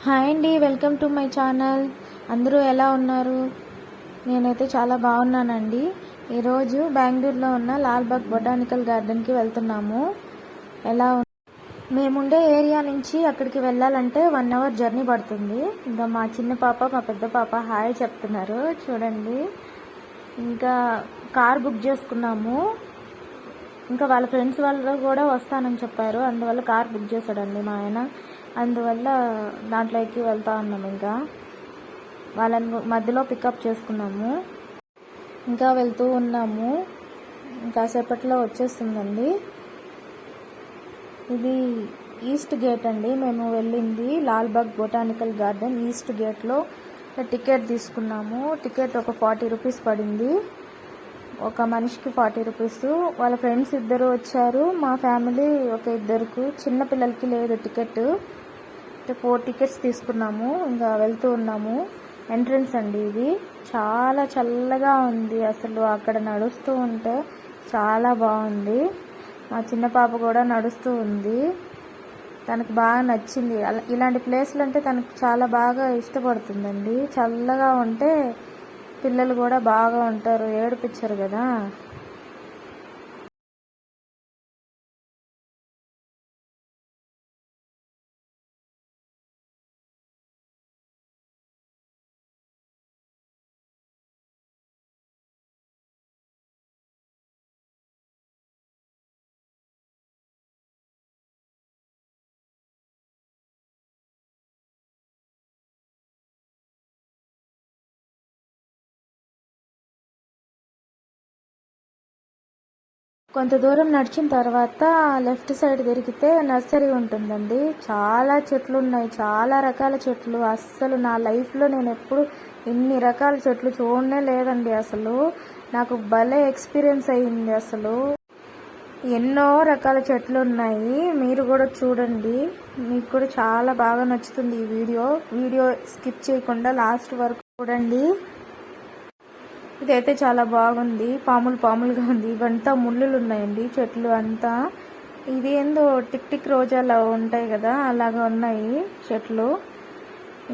Hi అండి, welcome to my channel. అందరూ ఎలా ఉన్నారు? నేనైతే చాలా బాగున్నానండి. ఈరోజు బెంగళూరులో ఉన్న లాల్బాగ్ బొటానికల్ గార్డెన్కి వెళ్తున్నాము. మేముండే ఏరియా నుంచి అక్కడికి వెళ్ళాలంటే 1 అవర్ జర్నీ పడుతుంది. ఇంకా మా చిన్న పాప మా పెద్ద పాప హాయ్ చెప్తున్నారు చూడండి. ఇంకా కార్ బుక్ చేసుకున్నాము. ఇంకా వాళ్ళ ఫ్రెండ్స్ వాళ్ళు కూడా వస్తానని చెప్పారు, అందువల్ల కార్ బుక్ చేశాడండి మా ఆయన. అందువల్ల దాంట్లోకి వెళ్తా ఉన్నాము. ఇంకా వాళ్ళని మధ్యలో పికప్ చేసుకున్నాము. ఇంకా వెళ్తూ ఉన్నాము. కాసేపట్లో వచ్చేస్తుందండి. ఇది ఈస్ట్ గేట్ అండి. మేము వెళ్ళింది లాల్బాగ్ బొటానికల్ గార్డెన్ ఈస్ట్ గేట్లో. టికెట్ తీసుకున్నాము. టికెట్ ఒక 40 రూపీస్ పడింది. ఒక మనిషికి 40 రూపీస్. వాళ్ళ ఫ్రెండ్స్ ఇద్దరు వచ్చారు, మా ఫ్యామిలీ ఒక ఇద్దరికి. చిన్న పిల్లలకి లేదు టికెట్. 4 టికెట్స్ తీసుకున్నాము. ఇంకా వెళ్తూ ఉన్నాము. ఎంట్రన్స్ అండి ఇది. చాలా చల్లగా ఉంది అసలు. అక్కడ నడుస్తూ ఉంటే చాలా బాగుంది. మా చిన్న పాప కూడా నడుస్తూ ఉంది. తనకు బాగా నచ్చింది. ఇలాంటి ప్లేస్లు అంటే తనకు చాలా బాగా ఇష్టపడుతుందండి. చల్లగా ఉంటే పిల్లలు కూడా బాగా ఉంటారు, ఏడిపించరు కదా. కొంత దూరం నడిచిన తర్వాత లెఫ్ట్ సైడ్ తిరిగితే నర్సరీ ఉంటుందండి. చాలా చెట్లు ఉన్నాయి, చాలా రకాల చెట్లు. అస్సలు నా లైఫ్లో నేను ఎప్పుడు ఇన్ని రకాల చెట్లు చూడనే లేదండి. అసలు నాకు భలే ఎక్స్పీరియన్స్ అయ్యింది. అసలు ఎన్నో రకాల చెట్లు ఉన్నాయి. మీరు కూడా చూడండి, మీకు కూడా చాలా బాగా నచ్చుతుంది ఈ వీడియో స్కిప్ చేయకుండా లాస్ట్ వరకు చూడండి. ఇదైతే చాలా బాగుంది. పాములుగా ఉంది. ఇవంతా ముళ్ళులు ఉన్నాయండి చెట్లు అంతా. ఇది ఏందో టిక్ టిక్ రోజాలు ఉంటాయి కదా, అలాగా ఉన్నాయి చెట్లు.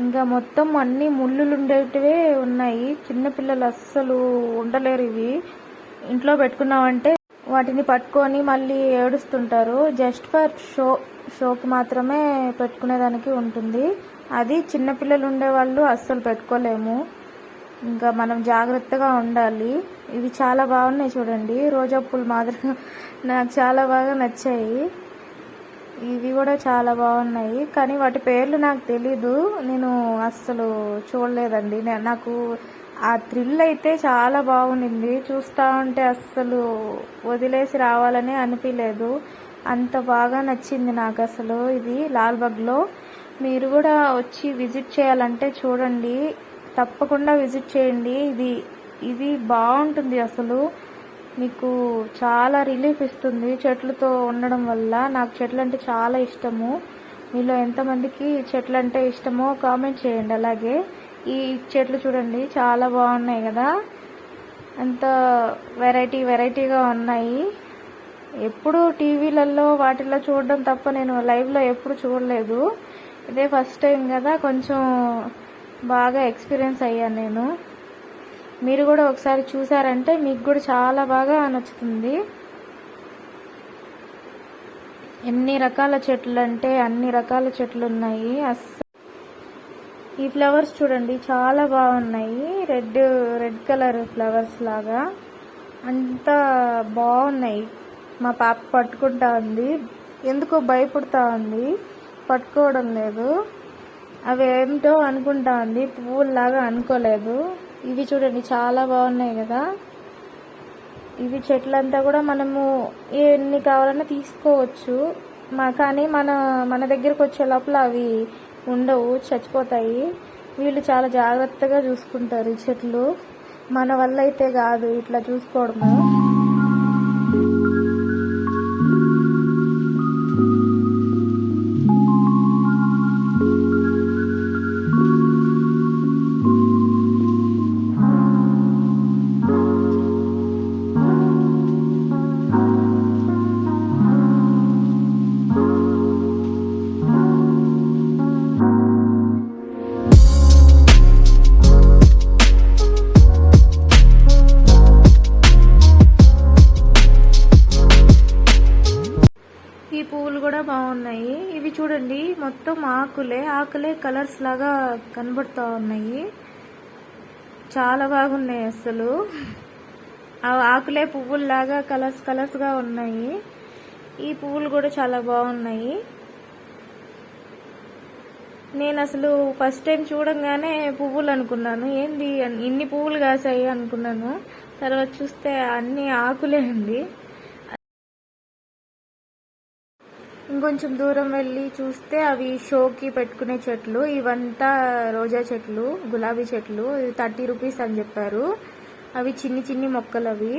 ఇంకా మొత్తం అన్ని ముళ్ళులు ఉండేటివే ఉన్నాయి. చిన్నపిల్లలు అస్సలు ఉండలేరు. ఇవి ఇంట్లో పెట్టుకున్నామంటే వాటిని పట్టుకొని మళ్ళీ ఏడుస్తుంటారు. జస్ట్ ఫర్ షోకి మాత్రమే పెట్టుకునేదానికి ఉంటుంది. అది చిన్నపిల్లలు ఉండేవాళ్ళు అస్సలు పెట్టుకోలేము. ఇంకా మనం జాగ్రత్తగా ఉండాలి. ఇవి చాలా బాగున్నాయి చూడండి, రోజా పూలు మాదిరిగా. నాకు చాలా బాగా నచ్చాయి. ఇవి కూడా చాలా బాగున్నాయి, కానీ వాటి పేర్లు నాకు తెలీదు. నేను అస్సలు చూడలేదండి. నాకు ఆ థ్రిల్ అయితే చాలా బాగుండింది. చూస్తూ ఉంటే అస్సలు వదిలేసి రావాలని అనిపించలేదు. అంత బాగా నచ్చింది నాకు అసలు. ఇది లాల్బాగ్లో మీరు కూడా వచ్చి విజిట్ చేయాలంటే చూడండి, తప్పకుండా విజిట్ చేయండి. ఇది బాగుంటుంది అసలు. మీకు చాలా రిలీఫ్ ఇస్తుంది చెట్లతో ఉండడం వల్ల. నాకు చెట్లు అంటే చాలా ఇష్టము. మీలో ఎంతమందికి చెట్లు అంటే ఇష్టమో కామెంట్ చేయండి. అలాగే ఈ చెట్లు చూడండి, చాలా బాగున్నాయి కదా. అంత వెరైటీగా ఉన్నాయి. ఎప్పుడు టీవీలలో వాటిల్లో చూడడం తప్ప నేను లైవ్లో ఎప్పుడు చూడలేదు. ఇదే ఫస్ట్ టైం కదా, కొంచెం బాగా ఎక్స్పీరియన్స్ అయ్యాను నేను. మీరు కూడా ఒకసారి చూసారంటే మీకు కూడా చాలా బాగా నచ్చుతుంది. ఎన్ని రకాల చెట్లు అంటే అన్ని రకాల చెట్లు ఉన్నాయి. ఈ ఫ్లవర్స్ చూడండి, చాలా బాగున్నాయి. రెడ్ కలర్ ఫ్లవర్స్ లాగా అంత బాగున్నాయి. మా పాప పట్టుకుంటా ఉంది, ఎందుకో భయపడుతూ ఉంది, పట్టుకోవడం లేదు. అవి ఏమిటో అనుకుంటా ఉంది, పువ్వుల్లాగా అనుకోలేదు. ఇవి చూడండి, చాలా బాగున్నాయి కదా. ఇవి చెట్లంతా కూడా మనము ఎన్ని కావాలన్నా తీసుకోవచ్చు. కానీ మన దగ్గరకు వచ్చే లోపల అవి ఉండవు, చచ్చిపోతాయి. వీళ్ళు చాలా జాగ్రత్తగా చూసుకుంటారు ఈ చెట్లు. మన వల్ల అయితే కాదు ఇట్లా చూసుకోవడము. ఇవి మొత్తం ఆకులే కలర్స్ లాగా కనబడుతూ ఉన్నాయి. చాలా బాగున్నాయి అసలు. ఆ ఆకులే పువ్వుల్లాగా కలర్స్గా ఉన్నాయి. ఈ పువ్వులు కూడా చాలా బాగున్నాయి. నేను అసలు ఫస్ట్ టైం చూడంగానే పువ్వులు అనుకున్నాను. ఏంది ఇన్ని పువ్వులు కాసాయి అనుకున్నాను. తర్వాత చూస్తే అన్ని ఆకులే అండి. ఇంకొంచెం దూరం వెళ్ళి చూస్తే అవి షోకి పెట్టుకునే చెట్లు. ఇవంతా రోజా చెట్లు, గులాబీ చెట్లు. 30 రూపీస్ అని చెప్పారు. అవి చిన్ని మొక్కలు. అవి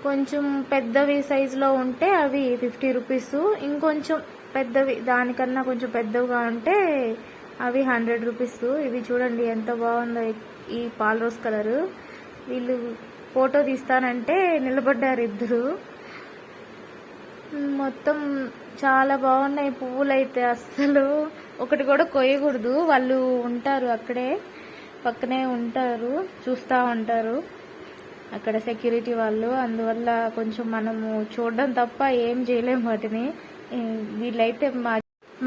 కొంచెం పెద్దవి సైజులో ఉంటే అవి 50 రూపీస్. ఇంకొంచెం పెద్దవి దానికన్నా కొంచెం పెద్దవిగా ఉంటే అవి 100 రూపీస్. ఇవి చూడండి ఎంత బాగుందో ఈ పాల రోజ్ కలరు. వీళ్ళు ఫోటో తీస్తానంటే నిలబడ్డారు ఇద్దరు. మొత్తం చాలా బాగున్నాయి పువ్వులైతే. అస్సలు ఒకటి కూడా కొయ్యకూడదు. వాళ్ళు ఉంటారు అక్కడే, పక్కనే ఉంటారు, చూస్తూ ఉంటారు అక్కడ సెక్యూరిటీ వాళ్ళు. అందువల్ల కొంచెం మనము చూడడం తప్ప ఏం చేయలేము వాటిని. వీళ్ళైతే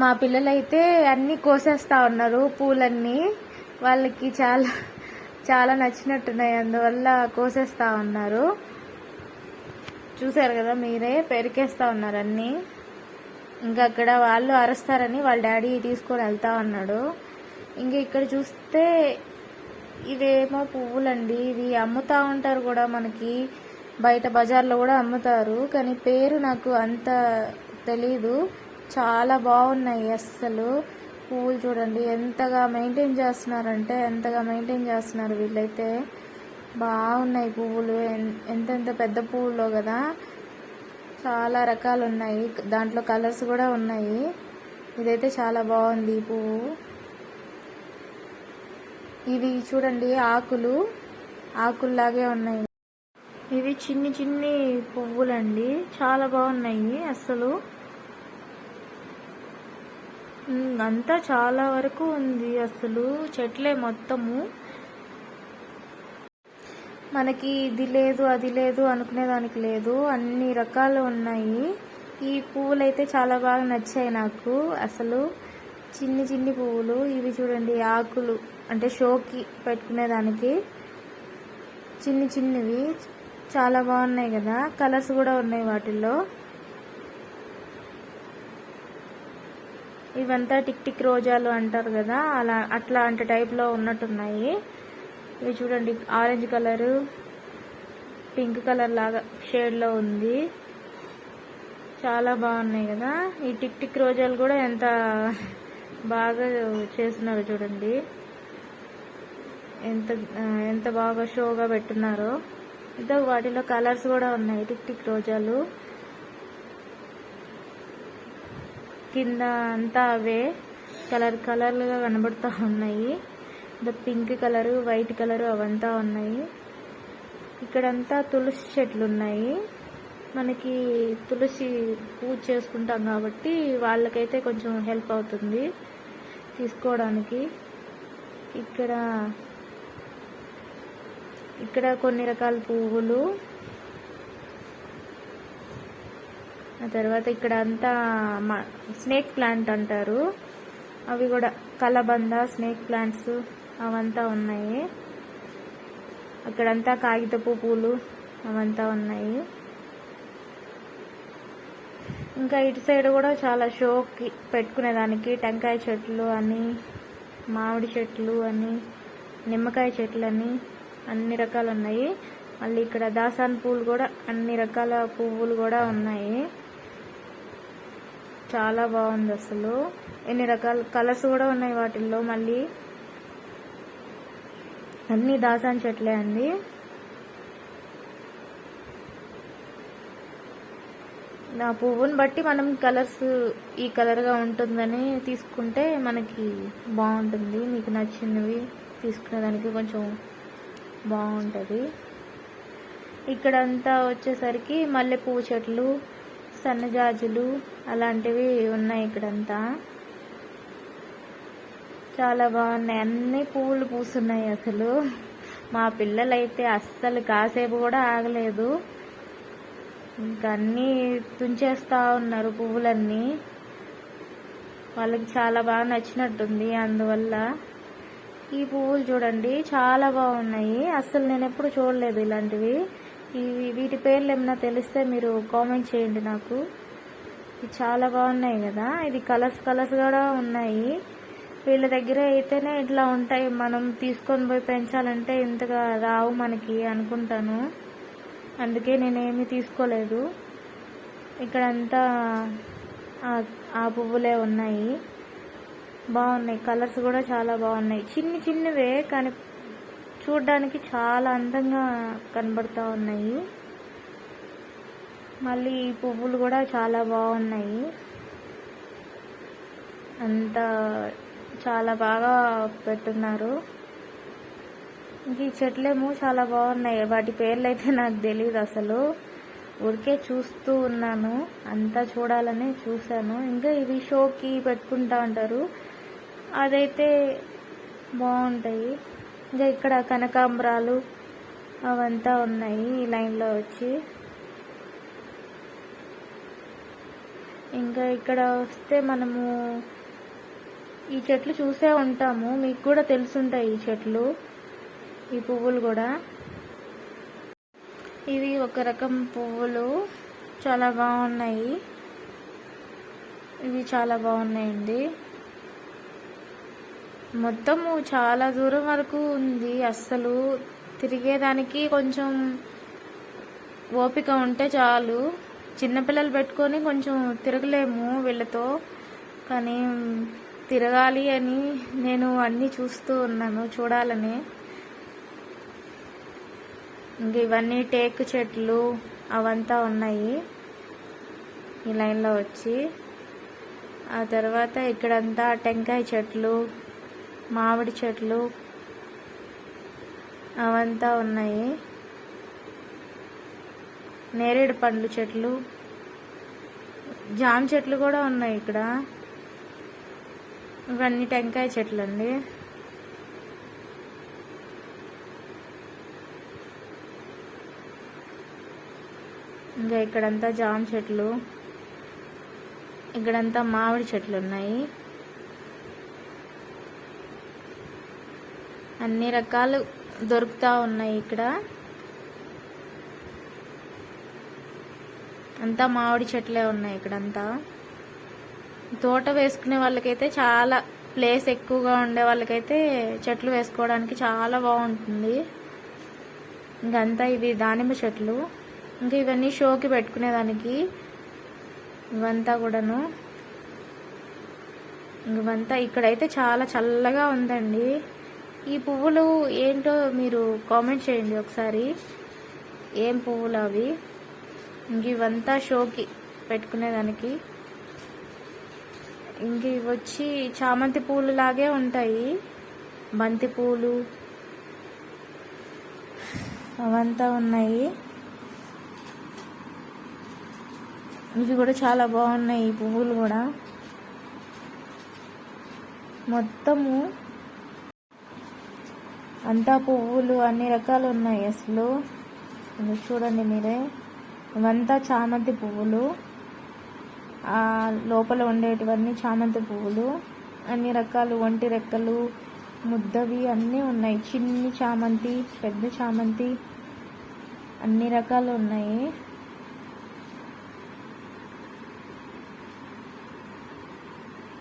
మా పిల్లలైతే అన్నీ కోసేస్తా ఉన్నారు పూలన్నీ. వాళ్ళకి చాలా చాలా నచ్చినట్టున్నాయి, అందువల్ల కోసేస్తా ఉన్నారు. చూసారు కదా మీరే, పెరికేస్తా ఉన్నారు అన్నీ. ఇంకా అక్కడ వాళ్ళు అరుస్తారని వాళ్ళ డాడీ తీసుకొని వెళ్తా ఉన్నాడు. ఇంకా ఇక్కడ చూస్తే ఇవేమో పువ్వులండి. ఇవి అమ్ముతా ఉంటారు కూడా, మనకి బయట బజార్లో కూడా అమ్ముతారు, కానీ పేరు నాకు అంత తెలీదు. చాలా బాగున్నాయి అస్సలు. పువ్వులు చూడండి ఎంతగా మెయింటైన్ చేస్తున్నారు వీళ్ళైతే. బాగున్నాయి పువ్వులు. ఎంతెంత పెద్ద పువ్వులో కదా, చాలా రకాలు ఉన్నాయి. దాంట్లో కలర్స్ కూడా ఉన్నాయి. ఇదైతే చాలా బాగుంది ఈ పువ్వు. ఇవి చూడండి ఆకుల్లాగే ఉన్నాయి. ఇవి చిన్ని పువ్వులండి, చాలా బాగున్నాయి అసలు. అంతా చాలా వరకు ఉంది అసలు చెట్లే మొత్తము. మనకి ఇది లేదు అది లేదు అనుకునేదానికి లేదు, అన్ని రకాలు ఉన్నాయి. ఈ పువ్వులు అయితే చాలా బాగా నచ్చాయి నాకు అసలు. చిన్ని పువ్వులు. ఇవి చూడండి ఆకులు, అంటే షోకి పెట్టుకునేదానికి చిన్నవి. చాలా బాగున్నాయి కదా, కలర్స్ కూడా ఉన్నాయి వాటిల్లో. ఇవంతా టిక్ రోజాలు అంటారు కదా, అట్లాంటి టైప్లో ఉన్నట్టున్నాయి. ఇవి చూడండి ఆరెంజ్ కలరు, పింక్ కలర్ లాగా షేడ్లో ఉంది. చాలా బాగున్నాయి కదా. ఈ టిక్ రోజాలు కూడా ఎంత బాగా చేస్తున్నారు చూడండి, ఎంత బాగా షోగా పెట్టున్నారో. ఇదో వాటిలో కలర్స్ కూడా ఉన్నాయి టిక్ రోజాలు. కింద అంతా అవే కలర్లుగా కనబడుతూ ఉన్నాయి. పింక్ కలరు, వైట్ కలరు అవంతా ఉన్నాయి. ఇక్కడంతా తులసి చెట్లు ఉన్నాయి. మనకి తులసి పూజ చేసుకుంటాం కాబట్టి వాళ్ళకైతే కొంచెం హెల్ప్ అవుతుంది తీసుకోవడానికి. ఇక్కడ కొన్ని రకాల పువ్వులు. ఆ తర్వాత ఇక్కడ అంతా స్నేక్ ప్లాంట్ అంటారు, అవి కూడా కలబంద, స్నేక్ ప్లాంట్స్ అవంతా ఉన్నాయి. అక్కడంతా కాగితపు పూలు అవంతా ఉన్నాయి. ఇంకా ఇటు సైడ్ కూడా చాలా షోకి పెట్టుకునేదానికి టెంకాయ చెట్లు అని, మామిడి చెట్లు అని, నిమ్మకాయ చెట్లు అని అన్ని రకాలు ఉన్నాయి. మళ్ళీ ఇక్కడ దాసాన్ పూలు కూడా, అన్ని రకాల పువ్వులు కూడా ఉన్నాయి. చాలా బాగుంది అసలు. ఎన్ని రకాల కలర్స్ కూడా ఉన్నాయి వాటిల్లో. మళ్ళీ అన్ని దాసాన్ చెట్లే అండి. నా పువ్వుని బట్టి మనం కలర్స్ ఈ కలర్గా ఉంటుందని తీసుకుంటే మనకి బాగుంటుంది. మీకు నచ్చినవి తీసుకునేదానికి కొంచెం బాగుంటుంది. ఇక్కడంతా వచ్చేసరికి మల్లెపువ్వు చెట్లు, సన్నజాజులు అలాంటివి ఉన్నాయి. ఇక్కడంతా చాలా బాగున్నాయి, అన్ని పువ్వులు పూస్తున్నాయి అసలు. మా పిల్లలైతే అస్సలు కాసేపు కూడా ఆగలేదు, ఇంకా అన్నీ తుంచేస్తూ ఉన్నారు పువ్వులన్నీ. వాళ్ళకి చాలా బాగా నచ్చినట్టుంది. అందువల్ల ఈ పువ్వులు చూడండి చాలా బాగున్నాయి. అస్సలు నేను ఎప్పుడు చూడలేదు ఇలాంటివి. వీటి పేర్లు ఏమైనా తెలిస్తే మీరు కామెంట్ చేయండి నాకు. ఇవి చాలా బాగున్నాయి కదా. ఇది కలర్స్ కలర్స్ కూడా ఉన్నాయి. వీళ్ళ దగ్గర అయితేనే ఇట్లా ఉంటాయి. మనం తీసుకొని పోయి పెంచాలంటే ఇంతగా రావు మనకి అనుకుంటాను. అందుకే నేనేమి తీసుకోలేదు. ఇక్కడంతా ఆ పువ్వులే ఉన్నాయి. బాగున్నాయి. కలర్స్ కూడా చాలా బాగున్నాయి. చిన్ని చిన్నవే కానీ చూడ్డానికి చాలా అందంగా కనబడుతూ ఉన్నాయి. మళ్ళీ ఈ పువ్వులు కూడా చాలా బాగున్నాయి. అంతా చాలా బాగా పెట్టున్నారు. ఇంక ఈ చెట్లేమో చాలా బాగున్నాయి. వాటి పేర్లు అయితే నాకు తెలియదు అసలు. ఊరికే చూస్తూ ఉన్నాను. అంతా చూడాలని చూశాను. ఇంకా ఇవి షోకి పెట్టుకుంటా ఉంటారు. అదైతే బాగుంటాయి. ఇంకా ఇక్కడ కనకాంబరాలు అవంతా ఉన్నాయి ఈ లైన్లో వచ్చి. ఇంకా ఇక్కడ వస్తే మనము ఈ చెట్లు చూసే ఉంటాము. మీకు కూడా తెలుసుంటాయి ఈ చెట్లు, ఈ పువ్వులు కూడా. ఇవి ఒక రకం పువ్వులు చాలా బాగున్నాయి. ఇవి చాలా బాగున్నాయండి. మొత్తము చాలా దూరం వరకు ఉంది. అస్సలు తిరిగేదానికి కొంచెం ఓపిక ఉంటే చాలు. చిన్నపిల్లలు పెట్టుకొని కొంచెం తిరగలేము వీళ్ళతో. కానీ తిరగాలి అని నేను అన్నీ చూస్తూ ఉన్నాను, చూడాలని. ఇంక ఇవన్నీ టేకు చెట్లు అవంతా ఉన్నాయి ఈ లైన్లో వచ్చి. ఆ తర్వాత ఇక్కడంతా టెంకాయ చెట్లు, మామిడి చెట్లు అవంతా ఉన్నాయి. నేరేడు పండ్లు చెట్లు, జామ చెట్లు కూడా ఉన్నాయి ఇక్కడ. ఇవన్నీ టెంకాయ చెట్లు అండి. ఇంకా ఇక్కడంతా జామ చెట్లు, ఇక్కడంతా మామిడి చెట్లు ఉన్నాయి. అన్ని రకాలు దొరుకుతూ ఉన్నాయి ఇక్కడ. అంతా మామిడి చెట్లే ఉన్నాయి ఇక్కడంతా. తోట వేసుకునే వాళ్ళకైతే చాలా ప్లేస్ ఎక్కువగా ఉండే వాళ్ళకైతే చెట్లు వేసుకోవడానికి చాలా బాగుంటుంది. ఇంకంతా ఇవి దానిమ్మ చెట్లు. ఇంకా ఇవన్నీ షోకి పెట్టుకునేదానికి ఇవంతా కూడాను. ఇవంతా ఇక్కడైతే చాలా చల్లగా ఉందండి. ఈ పువ్వులు ఏంటో మీరు కామెంట్ చేయండి ఒకసారి. ఏం పువ్వులు అవి? ఇంక ఇవంతా షోకి పెట్టుకునేదానికి. ఇంక ఇవి వచ్చి చామంతి పూలు లాగే ఉంటాయి. బంతి పూలు అవంతా ఉన్నాయి. ఇవి కూడా చాలా బాగున్నాయి ఈ పువ్వులు కూడా. మొత్తము అంతా పువ్వులు అన్ని రకాలు ఉన్నాయి అసలు. చూడండి మీరే. ఇవంతా చామంతి పువ్వులు. లోపల ఉండేటివన్నీ చామంతి పువ్వులు. అన్ని రకాలు, ఒంటి రెక్కలు, ముద్దవి అన్నీ ఉన్నాయి. చిన్ని చామంతి, పెద్ద చామంతి, అన్ని రకాలు ఉన్నాయి.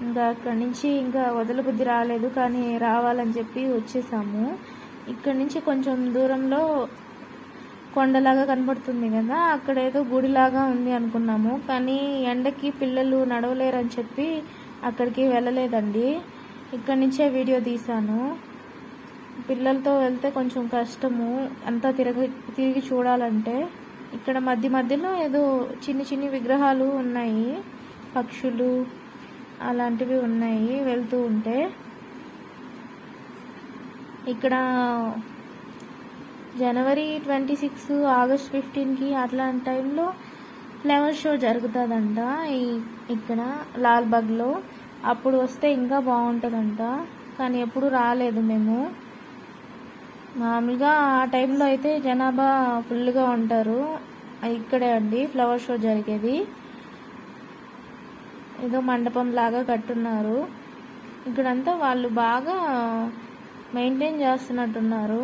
ఇంకా అక్కడి నుంచి ఇంకా వదలబుద్ధి రాలేదు, కానీ రావాలని చెప్పి వచ్చేసాము. ఇక్కడి నుంచి కొంచెం దూరంలో కొండలాగా కనబడుతుంది కదా, అక్కడ ఏదో గుడిలాగా ఉంది అనుకున్నాము. కానీ ఎండకి పిల్లలు నడవలేరని చెప్పి అక్కడికి వెళ్ళలేదండి. ఇక్కడి నుంచే వీడియో తీశాను. పిల్లలతో వెళ్తే కొంచెం కష్టము అంతా తిరిగి చూడాలంటే. ఇక్కడ మధ్య మధ్యలో ఏదో చిన్ని చిన్ని విగ్రహాలు ఉన్నాయి, పక్షులు అలాంటివి ఉన్నాయి వెళ్తూ ఉంటే. ఇక్కడ జనవరి 26, ఆగస్ట్ 15కి అట్లాంటి టైంలో ఫ్లవర్ షో జరుగుతుందంట ఇక్కడ లాల్బాగ్లో. అప్పుడు వస్తే ఇంకా బాగుంటుందంట. కానీ ఎప్పుడు రాలేదు మేము. మామూలుగా ఆ టైంలో అయితే జనాభా ఫుల్గా ఉంటారు. ఇక్కడే అండి ఫ్లవర్ షో జరిగేది. ఏదో మండపం లాగా కట్టున్నారు. ఇక్కడంతా వాళ్ళు బాగా మెయింటైన్ చేస్తున్నట్టున్నారు.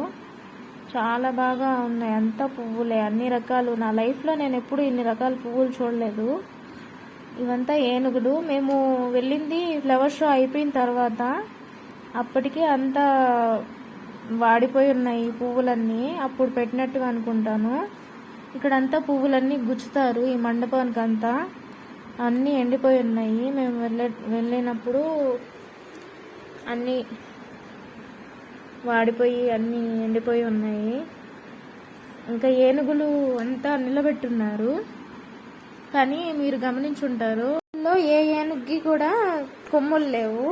చాలా బాగా ఉన్నాయి, అంతా పువ్వులే, అన్ని రకాలు. నా లైఫ్లో నేను ఎప్పుడు ఇన్ని రకాల పువ్వులు చూడలేదు. ఇవంతా ఏనుగులు. మేము వెళ్ళింది ఫ్లవర్ షో అయిపోయిన తర్వాత, అప్పటికే అంతా వాడిపోయి ఉన్నాయి పువ్వులన్నీ. అప్పుడు పెట్టినట్టుగా అనుకుంటాను. ఇక్కడంతా పువ్వులన్నీ గుచ్చుతారు ఈ మండపానికి అంతా. అన్నీ ఎండిపోయి ఉన్నాయి. మేము వెళ్ళినప్పుడు అన్నీ వాడిపోయి అన్నీ ఎండిపోయి ఉన్నాయి. ఇంకా ఏనుగులు అంతా నిలబెట్టున్నారు. కానీ మీరు గమనించుంటారు, ఏ ఏనుగుకి కూడా కొమ్ములు లేవు,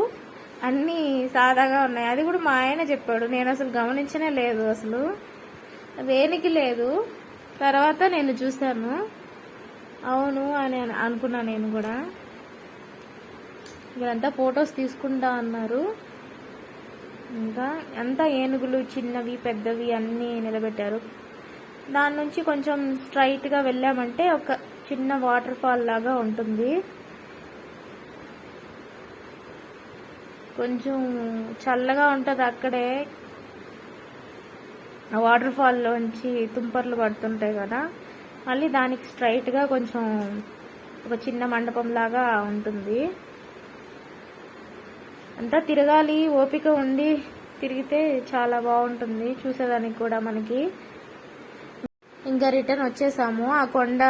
అన్నీ సాదాగా ఉన్నాయి. అది కూడా మా ఆయన చెప్పాడు, నేను అసలు గమనించనే లేదు. అసలు వేనికి లేదు. తర్వాత నేను చూశాను, అవును అని అనుకున్నా నేను కూడా. వీళ్ళంతా ఫొటోస్ తీసుకుంటా అన్నారు. ఇంకా అంతా ఏనుగులు చిన్నవి పెద్దవి అన్నీ నిలబెట్టారు. దాని నుంచి కొంచెం స్ట్రైట్గా వెళ్ళామంటే ఒక చిన్న వాటర్ ఫాల్ లాగా ఉంటుంది. కొంచెం చల్లగా ఉంటుంది అక్కడే. ఆ వాటర్ ఫాల్లోంచి తుంపర్లు పడుతుంటాయి కదా, మళ్ళీ దానికి స్ట్రైట్గా కొంచెం ఒక చిన్న మండపం లాగా ఉంటుంది. అంతా తిరగాలి, ఓపిక ఉండి తిరిగితే చాలా బాగుంటుంది చూసేదానికి కూడా మనకి. ఇంకా రిటర్న్ వచ్చేసాము. ఆ కొండ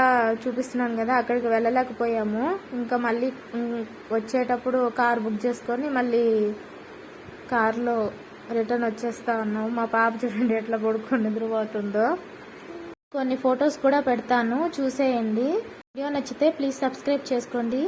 చూపిస్తున్నాను కదా, అక్కడికి వెళ్ళలేకపోయాము. ఇంకా మళ్ళీ వచ్చేటప్పుడు కార్ బుక్ చేసుకొని మళ్ళీ కార్లో రిటర్న్ వచ్చేస్తా ఉన్నాము. మా పాప చూడండి ఎట్లా పడుకొని నిద్రపోతుందో. కొన్ని ఫొటోస్ కూడా పెడతాను, చూసేయండి. వీడియో నచ్చితే ప్లీజ్ సబ్స్క్రైబ్ చేసుకోండి.